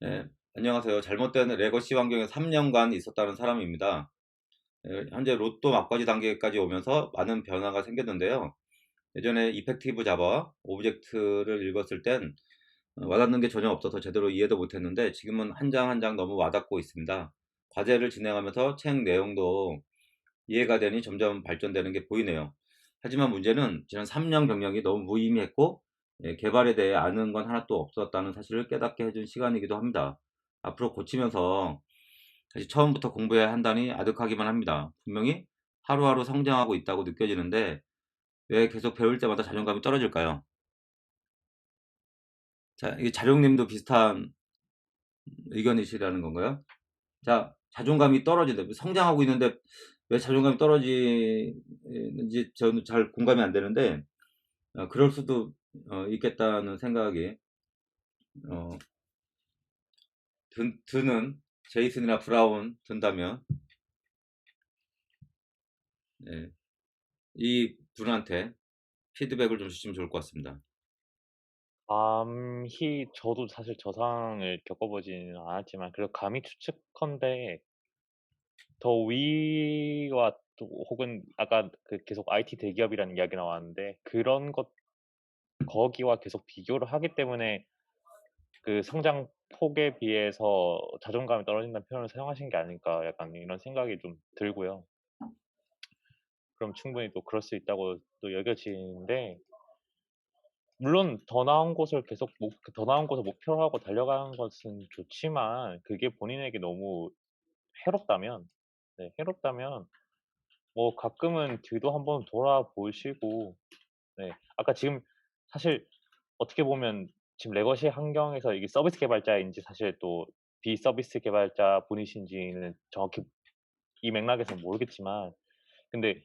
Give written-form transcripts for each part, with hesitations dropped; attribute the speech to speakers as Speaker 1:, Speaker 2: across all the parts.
Speaker 1: 네, 안녕하세요. 잘못된 레거시 환경에 3년간 있었다는 사람입니다. 현재 로또 막바지 단계까지 오면서 많은 변화가 생겼는데요. 예전에 이펙티브 자바, 오브젝트를 읽었을 땐 와닿는 게 전혀 없어서 제대로 이해도 못했는데 지금은 한 장 한 장 너무 와닿고 있습니다. 과제를 진행하면서 책 내용도 이해가 되니 점점 발전되는 게 보이네요. 하지만 문제는 지난 3년 경력이 너무 무의미했고 개발에 대해 아는 건 하나도 없었다는 사실을 깨닫게 해준 시간이기도 합니다. 앞으로 고치면서 다시 처음부터 공부해야 한다니 아득하기만 합니다. 분명히 하루하루 성장하고 있다고 느껴지는데 왜 계속 배울 때마다 자존감이 떨어질까요? 자, 이게 자룡님도 비슷한 의견이시라는 건가요? 자, 자존감이 떨어진다. 성장하고 있는데 왜 자존감이 떨어지는지 저는 잘 공감이 안 되는데 그럴 수도 있겠다는 생각이 어, 드는 제이슨이나 브라운 든다면 예, 이 분한테 피드백을 좀 주시면 좋을 것 같습니다.
Speaker 2: 감히 저도 사실 저 상황을 겪어보지는 않았지만 그래도 감히 추측컨대 더 위와 또 혹은 아까 그 계속 IT 대기업이라는 이야기 나왔는데 그런 것 거기와 계속 비교를 하기 때문에 그 성장 폭에 비해서 자존감이 떨어진다는 표현을 사용하신 게 아닐까 약간 이런 생각이 좀 들고요. 그럼 충분히 또 그럴 수 있다고 또 여겨지는데 물론 더 나은 곳을 계속 더 나은 곳을 목표로 하고 달려가는 것은 좋지만 그게 본인에게 너무 해롭다면 네, 해롭다면 뭐 가끔은 뒤도 한번 돌아보시고 네, 아까 지금 사실 어떻게 보면 지금 레거시 환경에서 이게 서비스 개발자인지 사실 또 비서비스 개발자 분이신지는 정확히 이 맥락에서는 모르겠지만 근데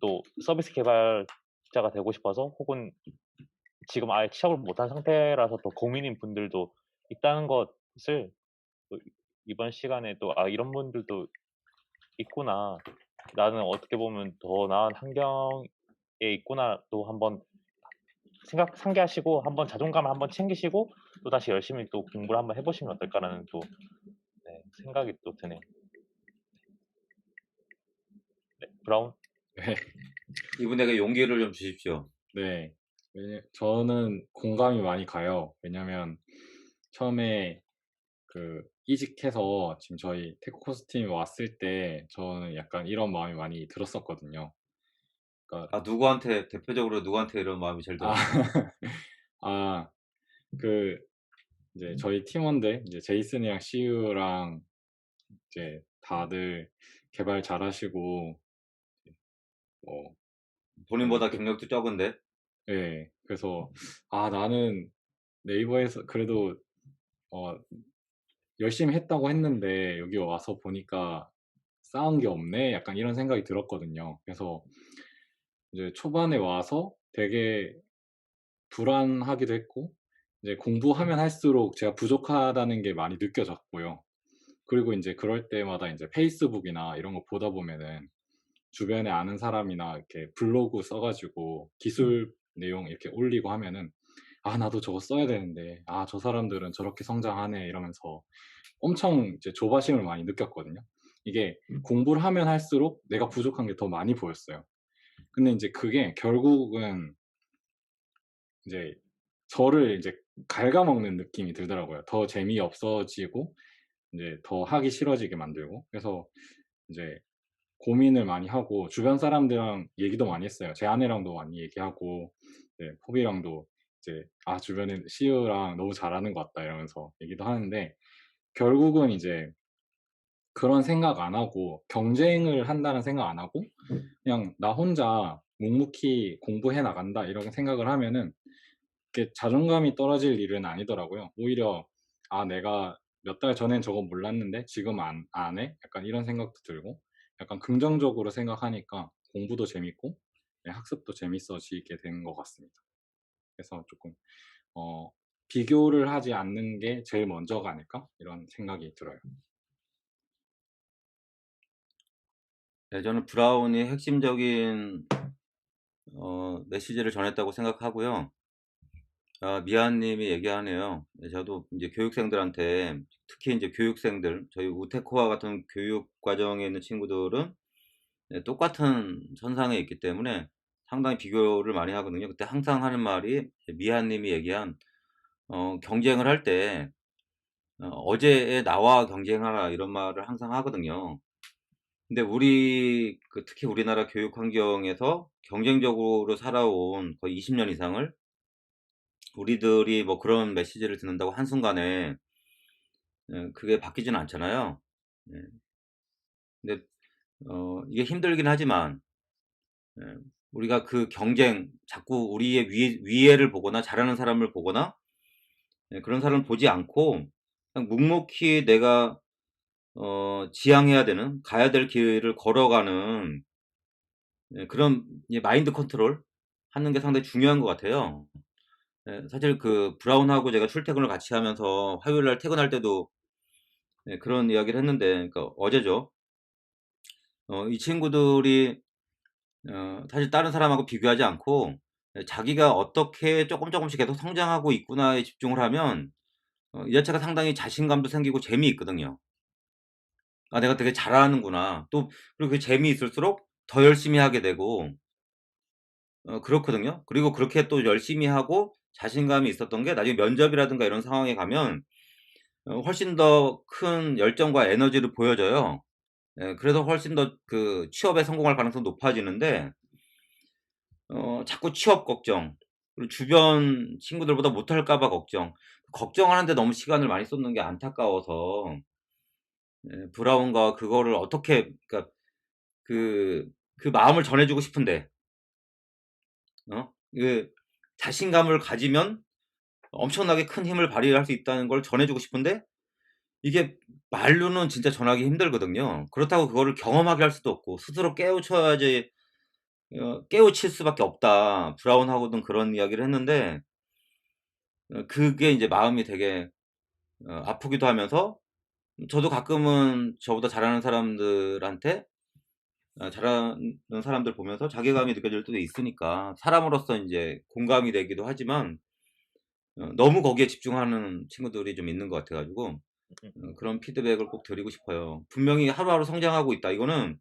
Speaker 2: 또 서비스 개발자가 되고 싶어서 혹은 지금 아예 취업을 못한 상태라서 더 고민인 분들도 있다는 것을 또 이번 시간에 또 '아 이런 분들도 있구나. 나는 어떻게 보면 더 나은 환경에 있구나.' 또 한번 상기하시고 한번 자존감을 한번 챙기시고 또다시 열심히 또 공부를 한번 해 보시면 어떨까라는 또 네 생각이 또 드네요. 네. 브라운?
Speaker 3: 네.
Speaker 1: 이분에게 용기를 좀 주십시오.
Speaker 3: 네. 저는 공감이 많이 가요. 왜냐면 처음에 이직해서 지금 저희 테크코스 팀에 왔을 때 저는 약간 이런 마음이 많이 들었었거든요. 그러니까
Speaker 1: 아, 누구한테, 대표적으로 누구한테 이런 마음이 제일
Speaker 3: 아
Speaker 1: 들었나요?
Speaker 3: 아 그 이제 저희 팀원들 이제 제이슨이랑 시우랑 이제 다들 개발 잘하시고 뭐
Speaker 1: 본인보다
Speaker 3: 그
Speaker 1: 경력도 적은데.
Speaker 3: 예. 그래서 '아 나는 네이버에서 그래도 어 열심히 했다고 했는데 여기 와서 보니까 쌓은 게 없네.' 약간 이런 생각이 들었거든요. 그래서 이제 초반에 와서 되게 불안하기도 했고 이제 공부하면 할수록 제가 부족하다는 게 많이 느껴졌고요. 그리고 인제 그럴 때마다 인제 페이스북이나 이런 거 보다 보면은 주변에 아는 사람이나 이렇게 블로그 써 가지고 기술 내용 이렇게 올리고 하면은 '아 나도 저거 써야 되는데. 아 저 사람들은 저렇게 성장하네.' 이러면서 엄청 이제 조바심을 많이 느꼈거든요. 이게 공부를 하면 할수록 내가 부족한 게 더 많이 보였어요. 근데 인제 그게 결국은 이제 저를 이제 갉아먹는 느낌이 들더라고요. 더 재미없어지고 인제 더 하기 싫어지게 만들고. 그래서 인제 고민을 많이 하고 주변 사람들이랑 얘기도 많이 했어요. 제 아내랑도 많이 얘기하고 네 포비랑도 이제 "아 주변에 시우랑 너무 잘하는 것 같다." 이러면서 얘기도 하는데 결국은 이제 그런 생각 안 하고 경쟁을 한다는 생각 안 하고 그냥 '나 혼자 묵묵히 공부해 나간다.' 이렇게 생각을 하면은 이렇게 자존감이 떨어질 일은 아니더라고요. 오히려 '아 내가 몇 달 전엔 저거 몰랐는데 지금 안 해?' 약간 이런 생각도 들고 약간 긍정적으로 생각하니까 공부도 재밌고 네 학습도 재밌어지게 되는 것 같습니다. 그래서 쪼끔 어 '비교를 하지 않는 게 제일 먼저가 아닐까?' 이런 생각이 들어요.
Speaker 1: 네, 저는 브라운이 핵심적인 메시지를 전했다고 생각하고요. 미아님이 얘기하네요. 네, 저도 이제 교육생들한테, 특히 이제 교육생들, 저희 우테코와 같은 교육 과정에 있는 친구들은 네, 똑같은 선상에 있기 때문에 상당히 비교를 많이 하거든요. 그때 항상 하는 말이 미아님이 얘기한 경쟁을 할 때 어제의 나와 경쟁하라 이런 말을 항상 하거든요. 근데 특히 우리나라 교육 환경에서 경쟁적으로 살아온 거의 20년 이상을 우리들이 뭐 그런 메시지를 듣는다고 한순간에 그게 바뀌지는 않잖아요. 예. 근데 이게 힘들긴 하지만 예, 우리가 그 경쟁 자꾸 우리의 위에를 보거나 잘하는 사람을 보거나 그런 사람을 보지 않고 그냥 묵묵히 내가 지향해야 되는 가야 될 길을 걸어가는 그런 마인드 컨트롤 하는 게 상당히 중요한 것 같아요. 사실 그 브라운하고 제가 출퇴근을 같이 하면서 화요일 날 퇴근할 때도 그런 이야기를 했는데, 그러니까 어제죠. 이 친구들이 사실 다른 사람하고 비교하지 않고 자기가 어떻게 조금씩 계속 성장하고 있구나에 집중을 하면 이 자체가 상당히 자신감도 생기고 재미있거든요. 아, 내가 되게 잘하는구나. 또 그리고 그 재미있을수록 더 열심히 하게 되고 그렇거든요. 그리고 그렇게 또 열심히 하고 자신감이 있었던 게 나중에 면접이라든가 이런 상황에 가면 훨씬 더 큰 열정과 에너지를 보여줘요. 그래서 훨씬 더 그 취업에 성공할 가능성이 높아지는데 자꾸 취업 걱정, 그리고 주변 친구들보다 못할까 봐 걱정하는데 너무 시간을 많이 쏟는 게 안타까워서 브라운과 그거를 어떻게, 그러니까 그 마음을 전해 주고 싶은데 그 자신감을 가지면 엄청나게 큰 힘을 발휘할 수 있다는 걸 전해 주고 싶은데 이게 말로는 진짜 전하기 힘들거든요. 그렇다고 그거를 경험하게 할 수도 없고 스스로 깨우쳐야지 깨우칠 수밖에 없다. 브라운하고는 그런 이야기를 했는데 그게 이제 마음이 되게 아프기도 하면서 저도 가끔은 저보다 잘하는 사람들한테 잘하는 사람들 보면서 자괴감이 느껴질 때도 있으니까 사람으로서 인제 공감이 되기도 하지만 너무 거기에 집중하는 친구들이 좀 있는 것 같아 가지고 그런 피드백을 꼭 드리고 싶어요. 분명히 하루하루 성장하고 있다. 이거는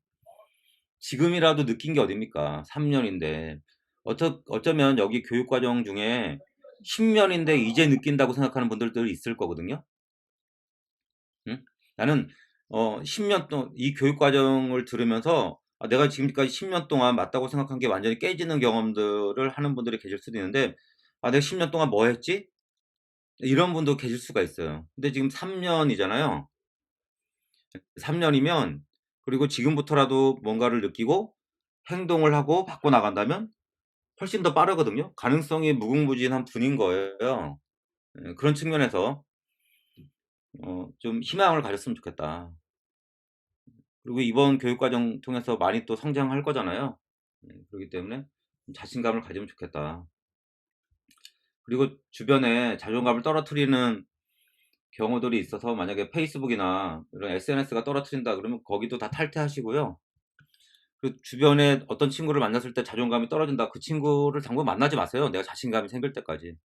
Speaker 1: 지금이라도 느낀 게 어딥니까? 3 년인데. 어쩌면 여기 교육 과정 중에 10 년인데 이제 느낀다고 생각하는 분들도 있을 거거든요. 응? 나는 10년 동안 이 교육 과정을 들으면서 내가 지금까지 10년 동안 맞다고 생각한 게 완전히 깨지는 경험들을 하는 분들이 계실 수도 있는데 '내가 10년 동안 뭐 했지?' 이런 분도 계실 수가 있어요. 근데 지금 3 년이잖아요. 3 년이면 그리고 지금부터라도 뭔가를 느끼고 행동을 하고 바꿔 나간다면 훨씬 더 빠르거든요. 가능성이 무궁무진한 분인 거예요. 그런 측면에서 좀 희망을 가졌으면 좋겠다. 그리고 이번 교육 과정 통해서 많이 또 성장할 거잖아요. 그러기 때문에 좀 자신감을 가지면 좋겠다. 그리고 주변에 자존감을 떨어뜨리는 경우들이 있어서 만약에 페이스북이나 이런 SNS가 떨어뜨린다 그러면 거기도 다 탈퇴하시고요. 그 주변에 어떤 친구를 만났을 때 자존감이 떨어진다. 그 친구를 당분 만나지 마세요. 내가 자신감이 생길 때까지.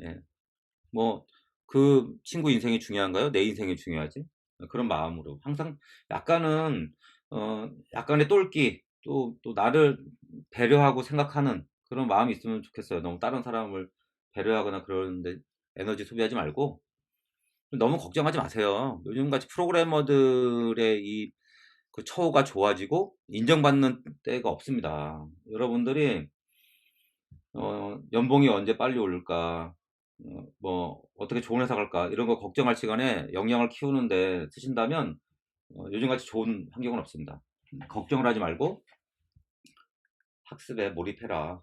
Speaker 1: 예. 뭐 그 친구 인생이 중요한가요? 내 인생이 중요하지? 그런 마음으로 항상 약간은 약간의 똘끼 또 나를 배려하고 생각하는 그런 마음이 있으면 좋겠어요. 너무 다른 사람을 배려하거나 그러는데 에너지 소비하지 말고 너무 걱정하지 마세요. 요즘같이 프로그래머들의 이 그 처우가 좋아지고 인정받는 때가 없습니다. 여러분들이 연봉이 언제 빨리 오를까, 뭐 어떻게 좋은 회사 갈까 이런 거 걱정할 시간에 역량을 키우는 데 쓰신다면 요즘같이 좋은 환경은 없습니다. 걱정을 하지 말고 학습에 몰입해라.